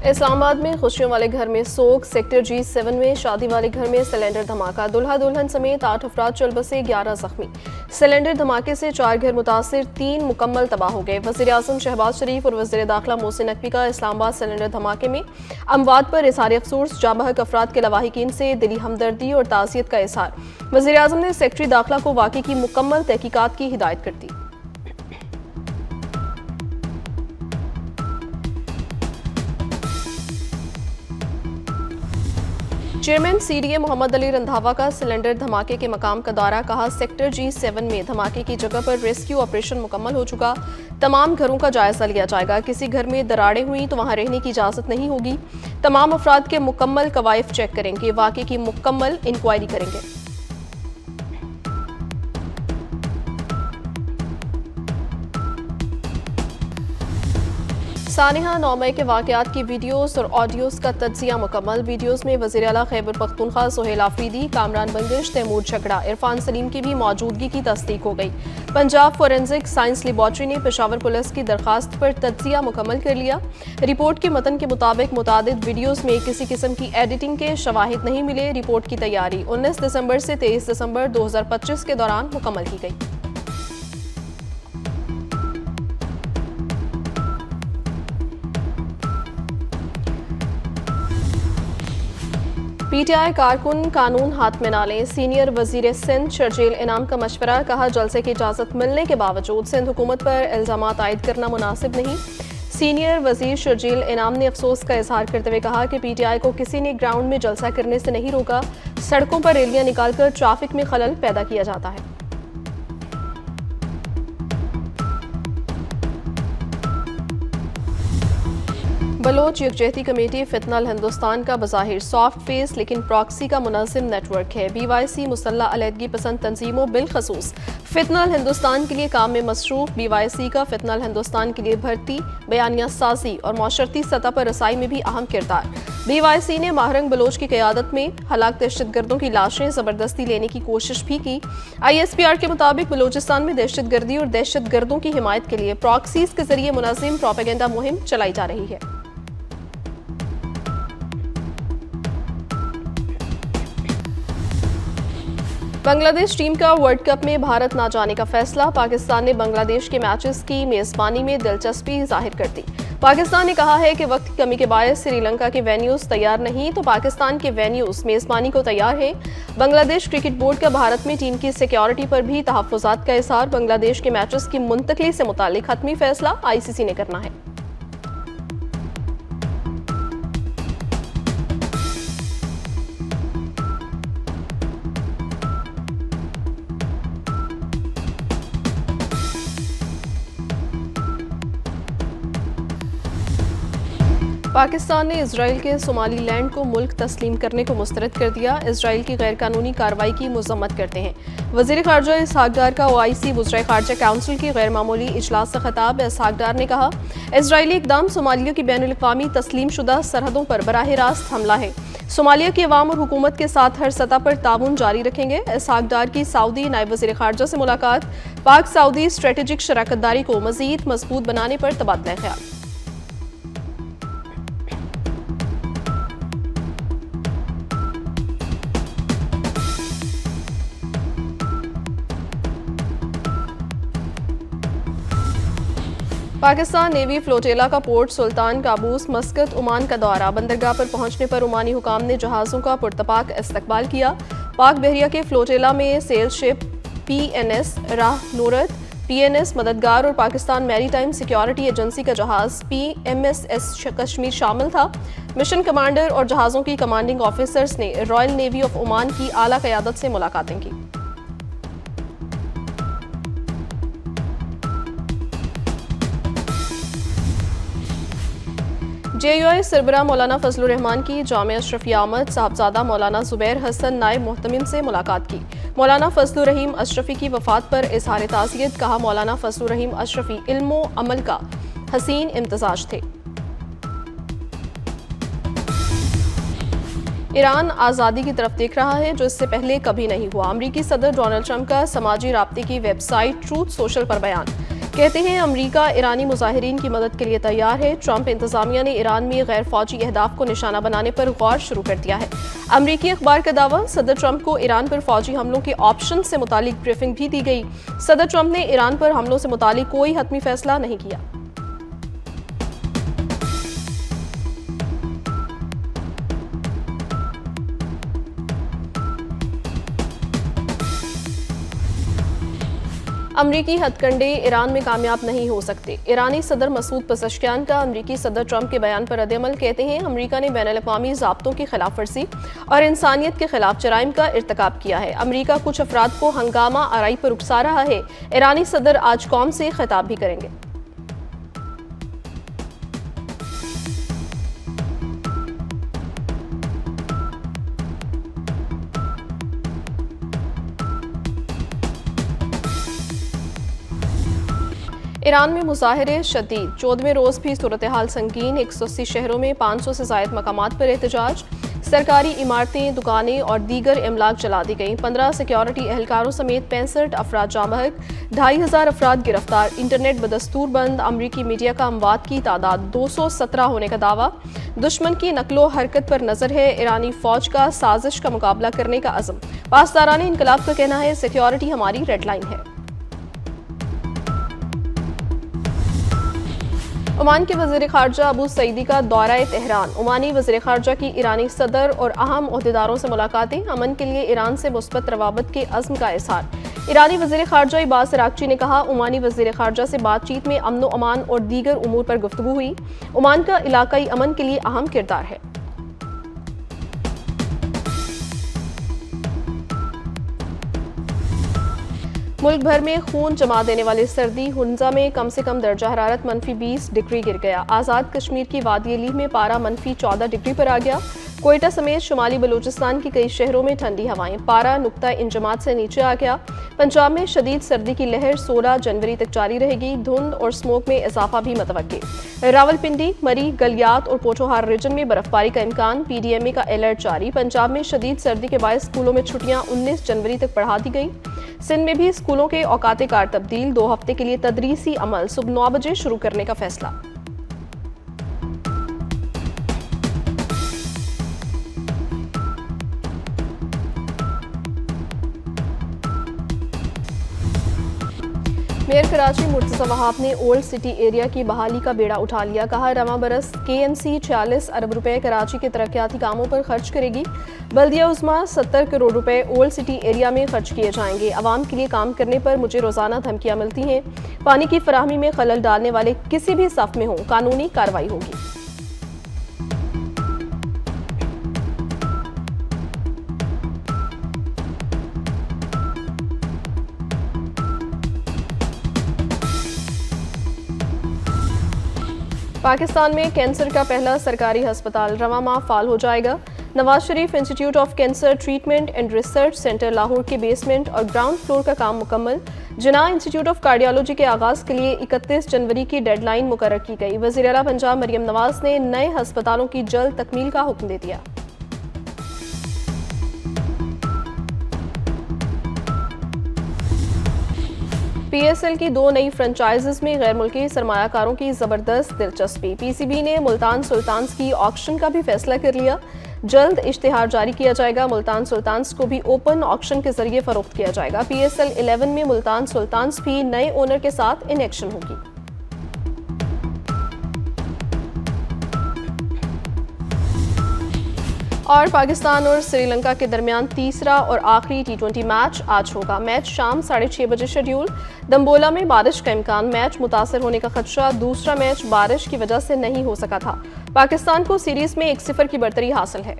इस्लामाबाद में खुशियों वाले घर में सोग, सेक्टर G7 में शादी वाले घर में सिलेंडर धमाका, दुल्हा दुल्हन समेत 8 अफराद चल बसे, 11 जख्मी। सिलेंडर धमाके से 4 घर मुतासिर, 3 मुकम्मल तबाह हो गए। वज़ीर-ए-आज़म शहबाज शरीफ और वज़ीर दाखिला मोहसिन नकवी का इस्लामाबाद सिलेंडर धमाके में अमवात पर इज़हार अफसोस, जाबहक अफराद के लवाहिकीन से दिली हमदर्दी और ताज़ियत का इज़हार। वज़ीर-ए-आज़म ने सेक्रेटरी दाखिला को वाक़े की मुकम्मल तहकीकात की हिदायत कर दी। चेयरमैन CDA मोहम्मद अली रंधावा का सिलेंडर धमाके के मकाम का दौरा, कहा सेक्टर G7 में धमाके की जगह पर रेस्क्यू ऑपरेशन मुकम्मल हो चुका, तमाम घरों का जायजा लिया जाएगा। किसी घर में दरारें हुई तो वहां रहने की इजाजत नहीं होगी। तमाम अफराद के मुकम्मल कवायफ चेक करेंगे, वाक़े की मुकम्मल इंक्वायरी करेंगे। सानिहा 9 मई के वाक़यात की वीडियोस और ऑडियोस का तज्जिया मुकम्मल। वीडियोस में वज़ीर आला खैबर पख्तूनख्वा सोहेल आफरीदी, कामरान बंदिश, तैमूर झगड़ा, इरफान सलीम की भी मौजूदगी की तस्दीक हो गई। पंजाब फोरेंसिक साइंस लेबॉर्ट्री ने पेशावर पुलिस की दरखास्त पर तज्जिया मुकम्मल कर लिया। रिपोर्ट के मतन के मुताबिक मुतादिद वीडियोस में किसी किस्म की एडिटिंग के शवाहिद नहीं मिले। रिपोर्ट की तैयारी 19 दिसंबर से 23 दिसंबर 2025 के दौरान मुकम्मल की गई। PTI कारकुन कानून हाथ में ना लें, सीनियर वजीर सिंध शर्जील इनाम का मशवरा, कहा जलसे की इजाज़त मिलने के बावजूद सिंध हुकूमत पर इल्ज़ामात आयद करना मुनासिब नहीं। सीनियर वजीर शर्जील इनाम ने अफसोस का इजहार करते हुए कहा कि PTI को किसी ने ग्राउंड में जलसा करने से नहीं रोका, सड़कों पर रैलियां निकालकर ट्रैफिक में खलल पैदा किया जाता है। बलोच यकजहती कमेटी फितनल हिंदुस्तान का बज़ाहिर सॉफ्ट फेस लेकिन प्रॉक्सी का मुनज़्ज़म नेटवर्क है। BYC मुसल्लह अलहदगी पसंद तंजीमों बिलखसूस फितनल हिंदुस्तान के लिए काम में मसरूफ। BYC का फितनल हिंदुस्तान के लिए भर्ती, बयानिया साजी और माशरती सतह पर रसाई में भी अहम किरदार। BYC ने माहरंग बलोच की क़यादत में हलाक दहशतगर्दों की लाशें ज़बरदस्ती लेने की कोशिश भी की। ISPR के मुताबिक बलोचिस्तान में दहशतगर्दी और दहशतगर्दों की हिमायत के लिए प्रॉक्सीज के जरिए मुनज़्ज़म प्रोपेगेंडा मुहिम चलाई जा रही है। बांग्लादेश टीम का वर्ल्ड कप में भारत ना जाने का फैसला, पाकिस्तान ने बांग्लादेश के मैचेस की मेजबानी में दिलचस्पी जाहिर कर दी। पाकिस्तान ने कहा है कि वक्त की कमी के बायस श्रीलंका के वेन्यूज तैयार नहीं तो पाकिस्तान के वेन्यूज मेजबानी को तैयार है। बांग्लादेश क्रिकेट बोर्ड का भारत में टीम की सिक्योरिटी पर भी तहफ़्फ़ुज़ात का इज़हार, बांग्लादेश के मैचेस की मुंतकली से मुताल्लिक हतमी फैसला ICC ने करना है। पाकिस्तान ने इजराइल के सोमालीलैंड को मुल्क तस्लीम करने को मुस्तरद कर दिया। इजराइल की गैर कानूनी कार्रवाई की मजम्मत करते हैं। वज़ीर ख़ारजा इसहाक डार का OIC वज़राए ख़ारजा काउंसिल की गैर मामूली इजलास से खिताब। इसहाक डार ने कहा इजराइली इक़दाम सोमालिया की बैनुल-अक़वामी तस्लीम शुदा सरहदों पर बराह रास्त हमला है। सोमालिया की अवाम और हुकूमत के साथ हर सतह पर ताउन जारी रखेंगे। इसहाक डार की सऊदी नायब वज़ीर ख़ारजा से मुलाकात, पाक सऊदी स्ट्रेटेजिक शराकतदारी को मज़ीद मजबूत बनाने पर तबादला ख्याल। पाकिस्तान नेवी फ्लोटेला का पोर्ट सुल्तान काबूस मस्कत ओमान का दौरा, बंदरगाह पर पहुंचने पर ओमानी हुकाम ने जहाज़ों का पुरतपाक इस्तकबाल किया। पाक बहरिया के फ्लोटेला में सेल शिप PNS राह नूरत, PNS मददगार और पाकिस्तान मैरीटाइम सिक्योरिटी एजेंसी का जहाज़ PMSS कश्मीर शामिल था। मिशन कमांडर और जहाज़ों की कमांडिंग ऑफिसर्स ने रॉयल नेवी ऑफ ओमान की आला क़यादत से मुलाकातें की। JUI सरबराह मौलाना फजलुर रहमान की जामिया अशरफिया अहमद साहबजादा मौलाना जुबैर हसन नायब मोहतमिम से मुलाकात की। मौलाना फजलुर रहीम अशरफी की वफात पर इजहार ताज़ियत, कहा मौलाना फजलुर रहीम अशरफी इल्मो अमल का हसीन इम्तिजाज थे। ईरान आज़ादी की तरफ देख रहा है जो इससे पहले कभी नहीं हुआ। अमरीकी सदर डोनाल्ड ट्रंप का समाजी राब्ते की वेबसाइट ट्रूथ सोशल पर बयान, कहते हैं अमरीका ईरानी मुजाहिरीन की मदद के लिए तैयार है। ट्रंप इंतजामिया ने ईरान में गैर फौजी अहदाफ को निशाना बनाने पर गौर शुरू कर दिया है। अमरीकी अखबार का दावा, सदर ट्रंप को ईरान पर फौजी हमलों के ऑप्शन से मुतालिक ब्रीफिंग भी दी गई। सदर ट्रंप ने ईरान पर हमलों से मुतालिक कोई हतमी फैसला नहीं किया। अमरीकी हथकंडे ईरान में कामयाब नहीं हो सकते। ईरानी सदर मसूद पज़ेश्कियान का अमरीकी सदर ट्रंप के बयान पर रद्द-ए-अमल। कहते हैं अमरीका ने बैनुल-अक़वामी ज़ाब्तों की खिलाफ वर्जी और इंसानियत के खिलाफ जराइम का इर्तिकाब किया है। अमरीका कुछ अफराद को हंगामा आराई पर उकसा रहा है। ईरानी सदर आज कौम से खिताब भी करेंगे। ईरान में मुजाहिरे शदीद, 14वें रोज़ भी सूरत हाल संगीन। 180 शहरों में 500 से ज़ायद मकामात पर एहतजाज। सरकारी इमारतें, दुकानें और दीगर इमलाक जला दी गई। 15 सिक्योरिटी एहलकारों समेत 65 अफराद जाँ बहक, 2500 अफराद गिरफ्तार। इंटरनेट बदस्तूर बंद। अमरीकी मीडिया का अमवात की तादाद 217 होने का दावा। दुश्मन की नकलो हरकत पर नजर है। ईरानी फौज का साजिश का मुकाबला करने का अज़म। पासदाराने इनकलाब का कहना है सिक्योरिटी हमारी रेड लाइन है। ओमान के वज़ीर ख़ारजा अबू सईदी का दौरा तेहरान। ओमानी वज़ीर ख़ारजा की ईरानी सदर और अहम ओहदेदारों से मुलाकातें। अमन के लिए ईरान से मुस्बत रवाबत के अज़्म का इज़हार। ईरानी वज़ीर ख़ारजा अब्बास अराग़ची ने कहा, ओमानी वज़ीर ख़ारजा से बातचीत में अमन व अमान और दीगर उमूर पर गुफ्तगू हुई। ओमान का इलाकाई अमन के लिए अहम किरदार है। मुल्क भर में खून जमा देने वाली सर्दी। हुंजा में कम से कम दर्जा हरारत -20 डिग्री गिर गया। आज़ाद कश्मीर की वादी अली में पारा -14 डिग्री पर आ गया। कोयटा समेत शुमाली बलूचिस्तान के कई शहरों में ठंडी हवाएं। पारा नुक्ता इंजमात से नीचे आ गया। पंजाब में शदीद सर्दी की लहर 16 जनवरी तक जारी रहेगी। धुंध और स्मोक में इजाफा भी मतवक्की। रावलपिंडी, मरी, गलियात और पोठोहार रीजन में बर्फबारी का इम्कान। PDMA का अलर्ट जारी। पंजाब में शदीद सर्दी के बायस स्कूलों में छुट्टियां 19 जनवरी तक बढ़ा दी गई। सिंध में भी स्कूलों के औकाते कार तब्दील। 2 हफ्ते के लिए तदरीसी अमल सुबह 9 बजे शुरू करने का फैसला। मेयर कराची मुर्तज़ा वहाब ने ओल्ड सिटी एरिया की बहाली का बेड़ा उठा लिया। कहा, रवां बरस KMC 46 अरब रुपए कराची के तरक्याती कामों पर खर्च करेगी। बल्दिया उस्मा 70 करोड़ रुपए ओल्ड सिटी एरिया में खर्च किए जाएंगे। आवाम के लिए काम करने पर मुझे रोजाना धमकियां मिलती हैं। पानी की फराहमी में खलल डालने वाले किसी भी सफ में हों, कानूनी कार्रवाई होगी। पाकिस्तान में कैंसर का पहला सरकारी अस्पताल रवां माह फाल हो जाएगा। Nawaz Sharif institute of cancer treatment and research centre Lahore के बेसमेंट और ग्राउंड फ्लोर का काम मुकम्मल। जिन्ना इंस्टीट्यूट ऑफ कार्डियोलॉजी के आगाज़ के लिए 31 जनवरी की डेडलाइन मुकर्रर की गई। वज़ीर आला पंजाब मरियम नवाज ने नए अस्पतालों की जल्द तकमील का हुक्म दे दिया। PSL की 2 नई फ्रेंचाइजीज में गैर मुल्की सरमायाकारों की जबरदस्त दिलचस्पी। PCB ने मुल्तान सुल्तान्स की ऑक्शन का भी फैसला कर लिया। जल्द इश्तिहार जारी किया जाएगा। मुल्तान सुल्तान्स को भी ओपन ऑक्शन के जरिए फरोख्त किया जाएगा। PSL 11 में मुल्तान सुल्तान्स भी नए ओनर के साथ इन एक्शन होगी। और पाकिस्तान और श्रीलंका के दरमियान तीसरा और आखिरी T20 मैच आज होगा। मैच शाम 6:30 बजे शेड्यूल। दम्बोला में बारिश का इम्कान। मैच मुतासर होने का खदशा। दूसरा मैच बारिश की वजह से नहीं हो सका था। पाकिस्तान को सीरीज में 1-0 की बढ़तरी हासिल है।